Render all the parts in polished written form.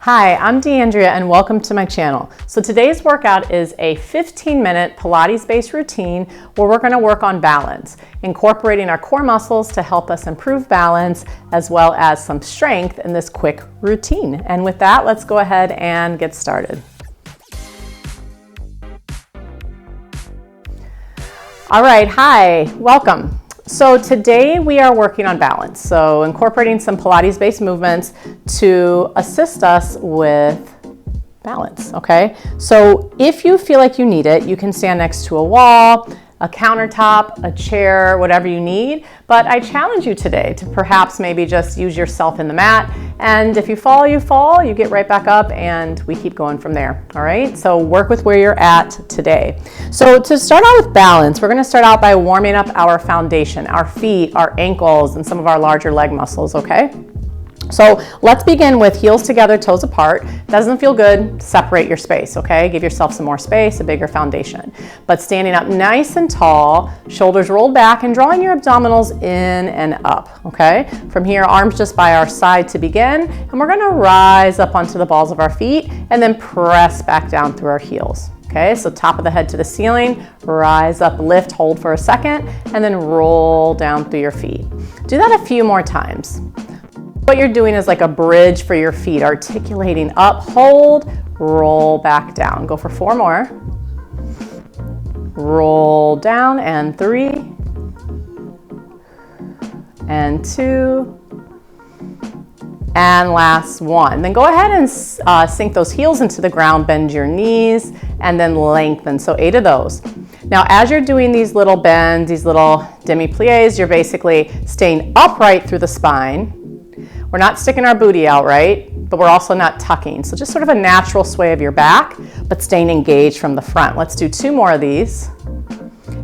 Hi, I'm Deanndria and welcome to my channel. So today's workout is a 15-minute Pilates-based routine where we're going to work on balance, incorporating our core muscles to help us improve balance as well as some strength in this quick routine. And with that, let's go ahead and get started. All right, hi, welcome. So today we are working on balance, so incorporating some Pilates-based movements to assist us with balance, okay? So if you feel like you need it, you can stand next to a wall, a countertop, a chair, whatever you need, but I challenge you today to perhaps maybe just use yourself in the mat, and if you fall, you get right back up and we keep going from there, all right? So work with where you're at today. So to start out with balance, we're gonna start out by warming up our foundation, our feet, our ankles, and some of our larger leg muscles, okay? So let's begin with heels together, toes apart. Doesn't feel good, separate your space, okay? Give yourself some more space, a bigger foundation. But standing up nice and tall, shoulders rolled back and drawing your abdominals in and up, okay? From here, arms just by our side to begin, and we're gonna rise up onto the balls of our feet and then press back down through our heels. Okay, so top of the head to the ceiling, rise up, lift, hold for a second, and then roll down through your feet. Do that a few more times. What you're doing is like a bridge for your feet, articulating up, hold, roll back down. Go for 4 more. Roll down, and 3, and 2, and last 1. Then go ahead and sink those heels into the ground, bend your knees, and then lengthen. So 8 of those. Now, as you're doing these little bends, these little demi-plies, you're basically staying upright through the spine. We're not sticking our booty out, right? But we're also not tucking. So just sort of a natural sway of your back, but staying engaged from the front. Let's do 2 more of these.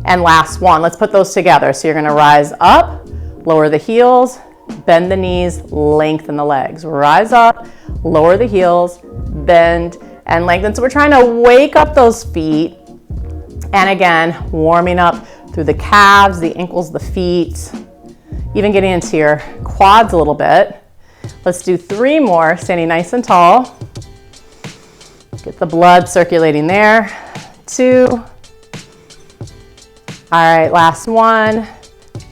And last 1, let's put those together. So you're gonna rise up, lower the heels, bend the knees, lengthen the legs. Rise up, lower the heels, bend and lengthen. So we're trying to wake up those feet. And again, warming up through the calves, the ankles, the feet, even getting into your quads a little bit. Let's do 3 more, standing nice and tall. Get the blood circulating there. 2. All right, last 1.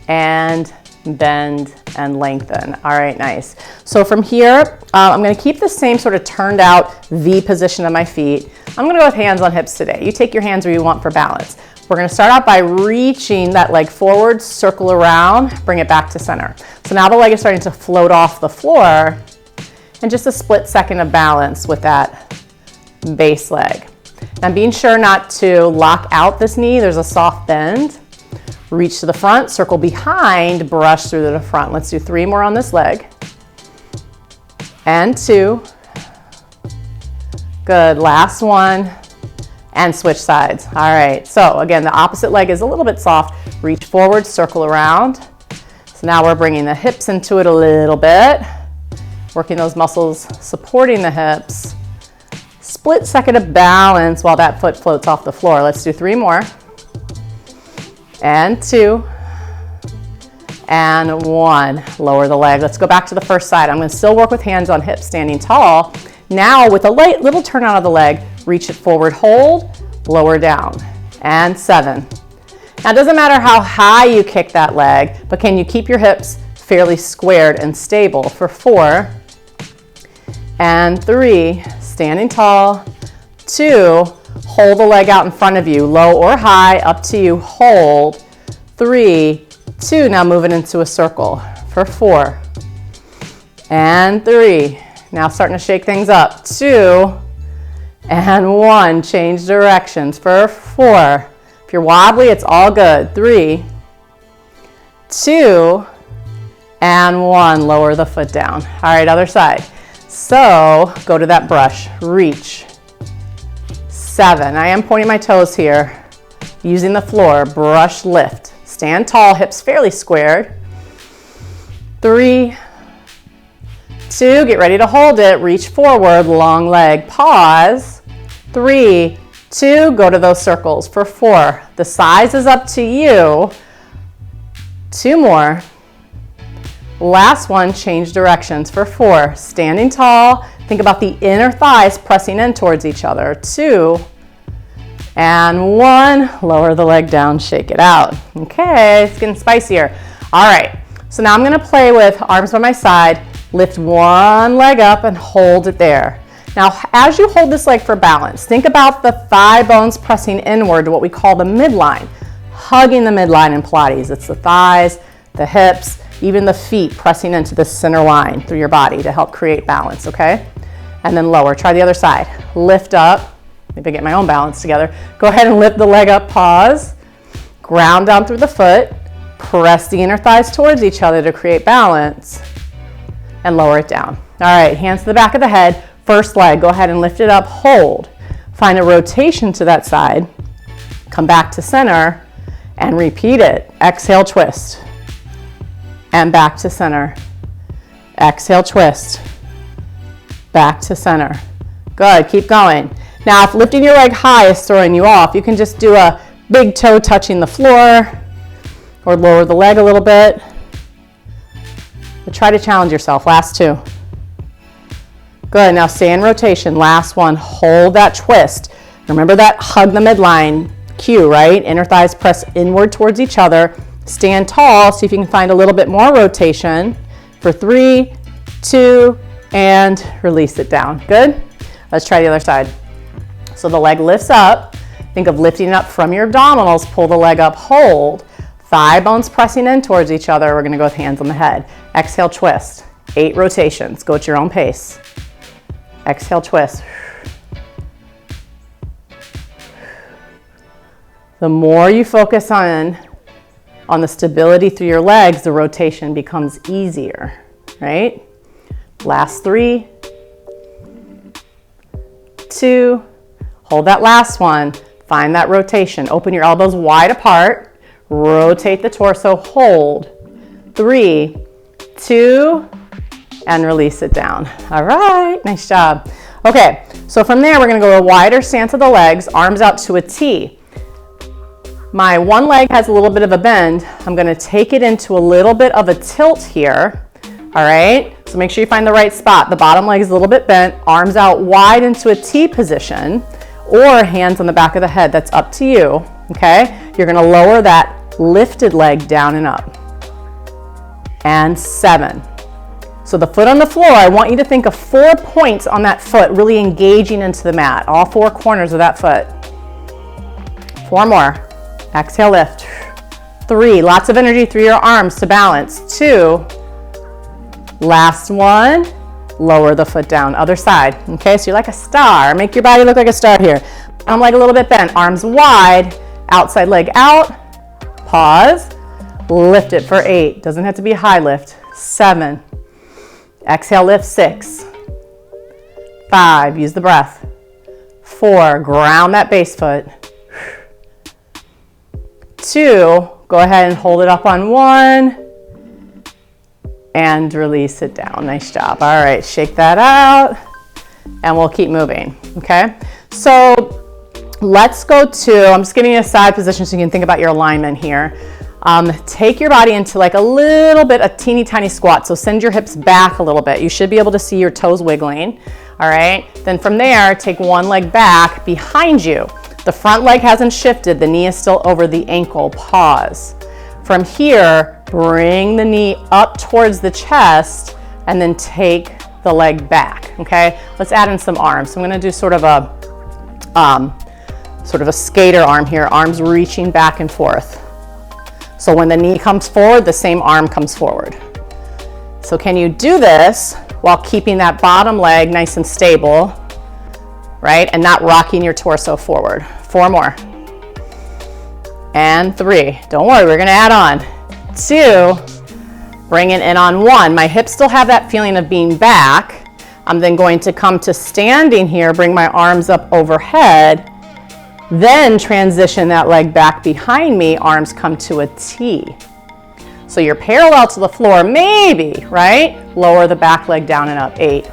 And bend and lengthen. All right, nice. So from here, I'm gonna keep the same sort of turned out V position of my feet. I'm gonna go with hands on hips today. You take your hands where you want for balance. We're gonna start out by reaching that leg forward, circle around, bring it back to center. So now the leg is starting to float off the floor, and just a split second of balance with that base leg. Now being sure not to lock out this knee, there's a soft bend. Reach to the front, circle behind, brush through to the front. Let's do 3 more on this leg. And 2. Good, last 1. And switch sides. All right, so again, the opposite leg is a little bit soft. Reach forward, circle around. So now we're bringing the hips into it a little bit, working those muscles, supporting the hips. Split second of balance while that foot floats off the floor. Let's do 3 more. And 2. And 1. Lower the leg. Let's go back to the first side. I'm going to still work with hands on hips, standing tall. Now with a light little turn out of the leg, reach it forward, hold, lower down, and 7. Now it doesn't matter how high you kick that leg, but can you keep your hips fairly squared and stable for 4, and 3, standing tall, 2, hold the leg out in front of you, low or high, up to you, hold, 3, 2, now move it into a circle for 4, and 3, now starting to shake things up, 2, and 1, change directions for 4. If you're wobbly, it's all good. 3, 2, and 1, lower the foot down. All right, other side. So go to that brush, reach. 7, I am pointing my toes here, using the floor, brush, lift. Stand tall, hips fairly squared. 3, 2, get ready to hold it, reach forward, long leg, pause. 3, 2, go to those circles for 4. The size is up to you. 2 more. Last one, change directions for 4. Standing tall, Think about the inner thighs pressing in towards each other. 2 and 1. Lower the leg down, shake it out. Okay, it's getting spicier. All right, so now I'm gonna play with arms by my side. Lift one leg up and hold it there. Now, as you hold this leg for balance, think about the thigh bones pressing inward to what we call the midline. Hugging the midline in Pilates. It's the thighs, the hips, even the feet pressing into the center line through your body to help create balance, okay? And then lower. Try the other side. Lift up. Maybe I get my own balance together. Go ahead and lift the leg up, pause. Ground down through the foot. Press the inner thighs towards each other to create balance. And lower it down. All right, hands to the back of the head. First leg, go ahead and lift it up, hold. Find a rotation to that side. Come back to center and repeat it. Exhale, twist. And back to center. Exhale, twist. Back to center. Good, keep going. Now, if lifting your leg high is throwing you off, you can just do a big toe touching the floor or lower the leg a little bit. But try to challenge yourself. Last 2. Good, now stay in rotation. Last one, hold that twist. Remember that hug the midline cue, right? Inner thighs press inward towards each other. Stand tall, see if you can find a little bit more rotation for 3, 2, and release it down. Good? Let's try the other side. So the leg lifts up. Think of lifting it up from your abdominals. Pull the leg up, hold. Thigh bones pressing in towards each other. We're gonna go with hands on the head. Exhale, twist. 8 rotations. Go at your own pace. Exhale, twist. The more you focus on the stability through your legs, the rotation becomes easier, right? Last 3, 2, hold that last one. Find that rotation. Open your elbows wide apart. Rotate the torso, hold. 3, 2, and release it down. All right, nice job. Okay, so from there, we're gonna go a wider stance of the legs, arms out to a T. My one leg has a little bit of a bend. I'm gonna take it into a little bit of a tilt here. All right, so make sure you find the right spot. The bottom leg is a little bit bent, arms out wide into a T position, or hands on the back of the head. That's up to you, okay? You're gonna lower that lifted leg down and up. And 7. So the foot on the floor, I want you to think of 4 points on that foot, really engaging into the mat, all 4 corners of that foot. 4 more. Exhale, lift. 3, lots of energy through your arms to balance. 2, last one, lower the foot down, other side. Okay, so you're like a star. Make your body look like a star here. Arm leg a little bit bent, arms wide, outside leg out, pause, lift it for 8. Doesn't have to be a high lift. 7, exhale, lift. 6, 5, use the breath. 4, ground that base foot. 2, go ahead and hold it up on 1 and release it down. Nice job. All right, shake that out and we'll keep moving, okay? So let's go to, I'm just giving you a side position so you can think about your alignment here. Take your body into like a little bit, a teeny tiny squat. So send your hips back a little bit. You should be able to see your toes wiggling, all right? Then from there, take one leg back behind you. The front leg hasn't shifted, the knee is still over the ankle, pause. From here, bring the knee up towards the chest and then take the leg back, okay? Let's add in some arms. So I'm gonna do sort of a skater arm here, arms reaching back and forth. So when the knee comes forward, the same arm comes forward. So can you do this while keeping that bottom leg nice and stable, right? And not rocking your torso forward. 4 more. And 3. Don't worry, we're gonna add on. 2, bring it in on 1. My hips still have that feeling of being back. I'm then going to come to standing here, bring my arms up overhead, then transition that leg back behind me, arms come to a T. So you're parallel to the floor, maybe, right? Lower the back leg down and up. 8,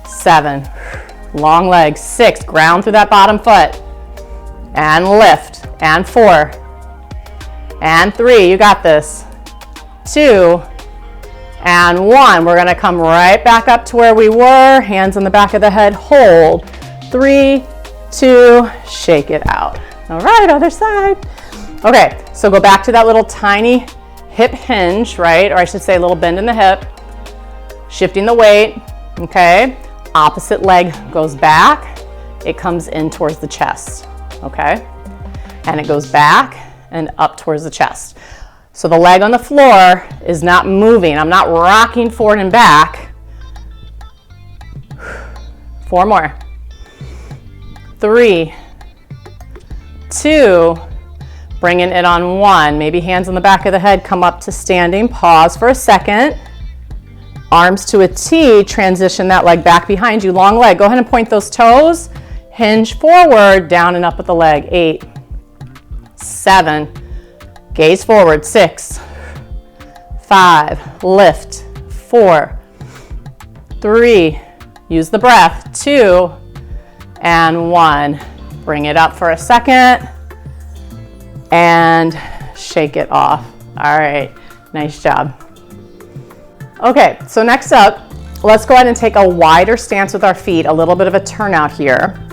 7, long leg. 6, ground through that bottom foot. And lift. And 4. And 3, you got this. 2. and 1. We're gonna come right back up to where we were, hands on the back of the head, hold. 3, 2, shake it out. All right, other side. Okay, so go back to that little tiny hip hinge, right? Or I should say a little bend in the hip, shifting the weight, okay? Opposite leg goes back, it comes in towards the chest, okay? And it goes back and up towards the chest. So the leg on the floor is not moving. I'm not rocking forward and back. 4 more. 3, 2, bringing it on 1. Maybe hands on the back of the head, come up to standing, pause for a second. Arms to a T, transition that leg back behind you, long leg. Go ahead and point those toes, hinge forward, down and up with the leg. 8, 7, gaze forward. 6, 5, lift. 4, 3, use the breath. 2, and 1. Bring it up for a second and shake it off. All right, nice job. Okay, so next up, let's go ahead and take a wider stance with our feet, a little bit of a turnout here.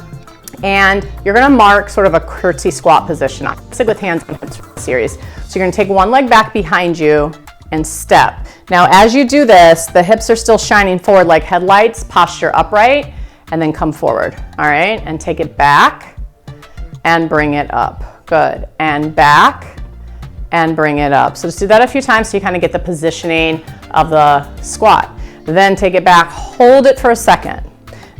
And you're gonna mark sort of a curtsy squat position. Sit with hands on hips series. So you're gonna take one leg back behind you and step. Now, as you do this, the hips are still shining forward like headlights, posture upright, and then come forward, all right? And take it back and bring it up. Good, and back and bring it up. So just do that a few times so you kind of get the positioning of the squat. Then take it back, hold it for a second.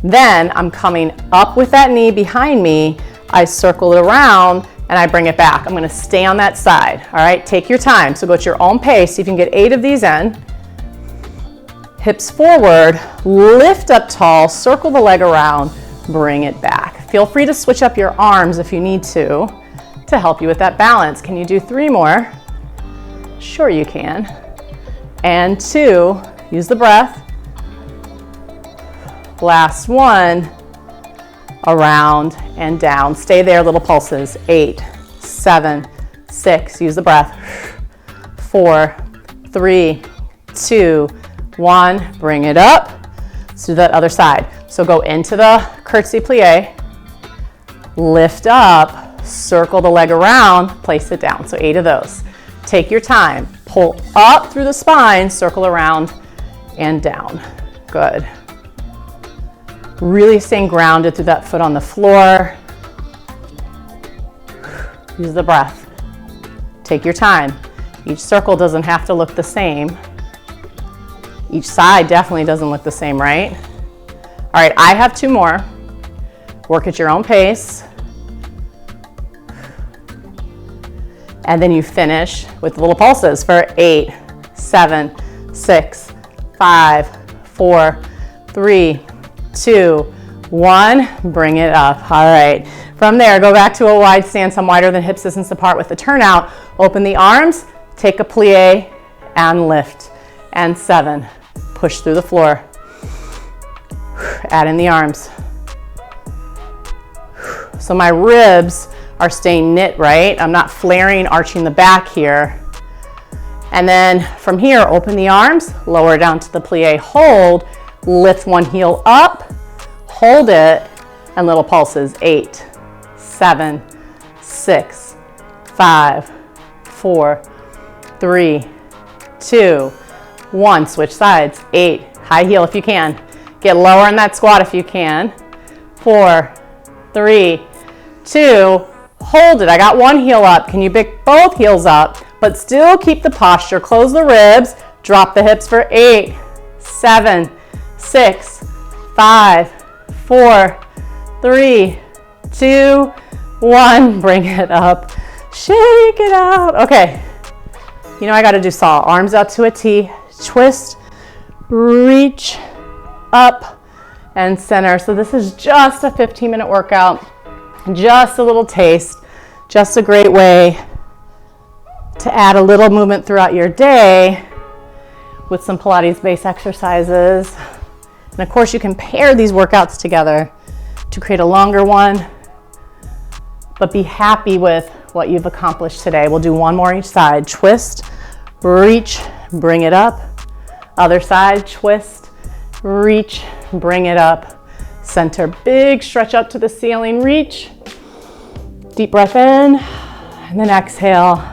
Then I'm coming up with that knee behind me, I circle it around and I bring it back. I'm gonna stay on that side, all right? Take your time, so go at your own pace. You can get 8 of these in. Hips forward, lift up tall, circle the leg around, bring it back. Feel free to switch up your arms if you need to help you with that balance. Can you do 3 more? Sure you can. And 2, use the breath. Last 1, around and down. Stay there, little pulses. 8, 7, 6, use the breath. 4, 3, 2, 1, bring it up. Let's do that other side. So go into the curtsy plie, lift up, circle the leg around, place it down. So 8 of those. Take your time, pull up through the spine, circle around and down. Good. Really staying grounded through that foot on the floor. Use the breath. Take your time. Each circle doesn't have to look the same. Each side definitely doesn't look the same, right? All right, I have 2 more. Work at your own pace. And then you finish with little pulses for 8, 7, 6, 5, 4, 3, 2, 1. Bring it up. All right. From there, go back to a wide stance. I'm wider than hip distance apart with the turnout. Open the arms, take a plie, and lift. And 7. Push through the floor. Add in the arms. So my ribs are staying knit, right? I'm not flaring, arching the back here. And then from here, open the arms, lower down to the plie, hold, lift one heel up, hold it, and little pulses. 8, 7, 6, 5, 4, 3, 2, 1. Switch sides. 8, high heel if you can. Get lower in that squat if you can. 4, 3, 2, hold it. I got one heel up. Can you pick both heels up, but still keep the posture? Close the ribs, drop the hips for 8, 7, 6, 5, 4, 3, 2, 1. Bring it up. Shake it out. Okay. You know I got to do saw. Arms out to a T. Twist, reach, up, and center. So this is just a 15-minute workout. Just a little taste. Just a great way to add a little movement throughout your day with some Pilates base exercises. And of course you can pair these workouts together to create a longer one, but be happy with what you've accomplished today. We'll do one more each side. Twist, reach, bring it up, Other side, twist, reach, bring it up. Center, big stretch up to the ceiling, reach. Deep breath in, and then exhale,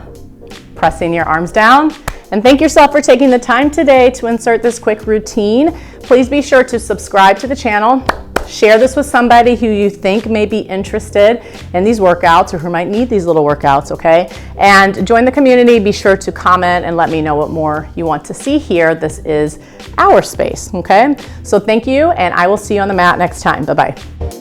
pressing your arms down. And thank yourself for taking the time today to insert this quick routine. Please be sure to subscribe to the channel. Share this with somebody who you think may be interested in these workouts or who might need these little workouts, okay? And join the community. Be sure to comment and let me know what more you want to see here. This is our space, okay? So thank you, and I will see you on the mat next time. Bye-bye.